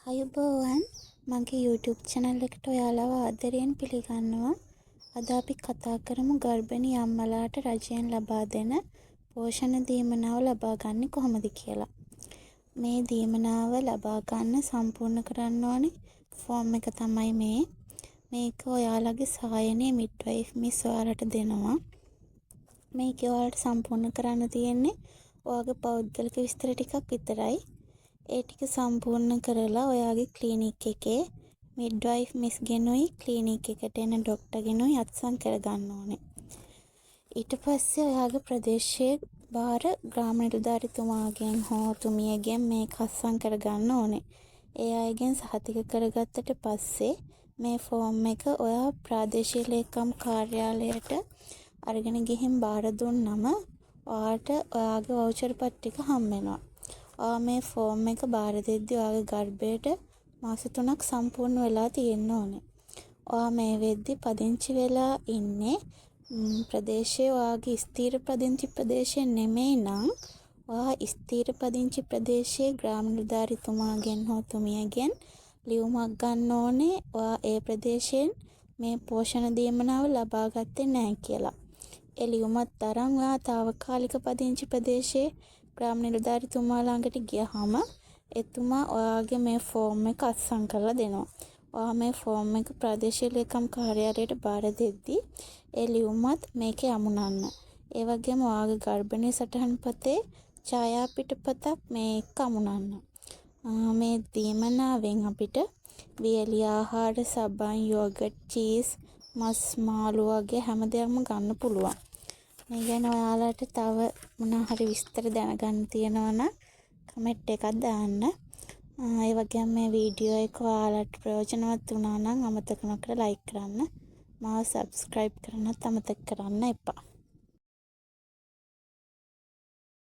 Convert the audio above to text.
අයුබෝවන් මගේ YouTube channel එකට ඔයාලව ආදරයෙන් පිළිගන්නවා. අද අපි කතා කරමු ගර්භණී අම්මලාට රජයෙන් ලබා දෙන පෝෂණ දීමනාව ලබා ගන්න කොහොමද කියලා. මේ දීමනාව ලබා ගන්න සම්පූර්ණ කරන්න ඕනේ ෆෝම් එක තමයි මේ. මේක ඔයාලගේ සහායනයේ මිඩ්වයිෆ් මිස් ඔයාලට දෙනවා. මේක ඔයාලට සම්පූර්ණ කරන්න තියෙන්නේ ඔයාගේ පෞද්ගලික විස්තර ටිකක් විතරයි. ඒ ටික සම්පූර්ණ කරලා ඔයාගේ ක්ලිනික් එකේ මිඩ්වයිෆ් මිස් ගෙනුයි ක්ලිනික් එකට එන ડોක්ටර් ගෙනුයි අත්සන් කරගන්න ඕනේ. ඊට පස්සේ ඔයාගේ ප්‍රදේශයේ බාර ග්‍රාම නිලධාරිතුමාගෙන් හෝ තුමියගෙන් මේක අත්සන් කරගන්න ඕනේ. ඒ අයගෙන් සහතික කරගත්තට පස්සේ මේ ෆෝම් එක ඔයා ප්‍රාදේශීය ලේකම් කාර්යාලයට අරගෙන ගිහින් බාර දුන්නම ඔයාට ඔයාගේ වවුචර් පත් ටික හම්බ වෙනවා. ඔයා මේ ෆෝම් එක බාර දෙද්දී ඔයාගේ ගර්භයට මාස 3ක් සම්පූර්ණ වෙලා තියෙන්න ඕනේ. ඔයා මේ වෙද්දී පදිංචි වෙලා ඉන්නේ ප්‍රදේශයේ ඔයාගේ ස්ථීර පදිංචි ප්‍රදේශය නෙමෙයි නම් ඔයා ස්ථීර පදිංචි ප්‍රදේශයේ ග්‍රාම නිලධාරිතුමාගෙන් හෝ තුමියගෙන් ලියුමක් ගන්න ඕනේ ඔයා ඒ ප්‍රදේශයෙන් මේ පෝෂණ දීමනාව ලබා ගත්තේ නැහැ කියලා. ඒ ලියුමත් අරන් ඔයා తాවකාලික පදිංචි ප්‍රදේශයේ ග්‍රාම නිලධාරිතුමා ළඟට ගියහම එතුමා ඔයාගේ මේ ෆෝම් එක අත්සන් කරලා දෙනවා. ඔයා මේ ෆෝම් එක ප්‍රාදේශීය ලේකම් කාර්යාලයට බාර දෙද්දී ඒ ලියුමත් මේකේ අමුණන්න. ඒ වගේම ඔයාගේ ගර්භණී සටහන් පතේ ඡායා පිටපතක් මේක අමුණන්න. මේ දීමනාවෙන් අපිට වියලි ආහාර, සබන්, යෝගට්, චීස්, මස්, මාළු වගේ හැම දෙයක්ම ගන්න පුළුවන්. මේ ගැන ඔයාලට තව මොනවා හරි විස්තර දැනගන්න තියෙනවා නම් කමෙන්ට් එකක් දාන්න. ඒ වගේම මේ වීඩියෝ එක ඔයාලට ප්‍රයෝජනවත් වුණා නම් අමතක නොකර ලයික් කරන්න. මාව සබ්ස්ක්‍රයිබ් කරන්නත් අමතක කරන්න එපා.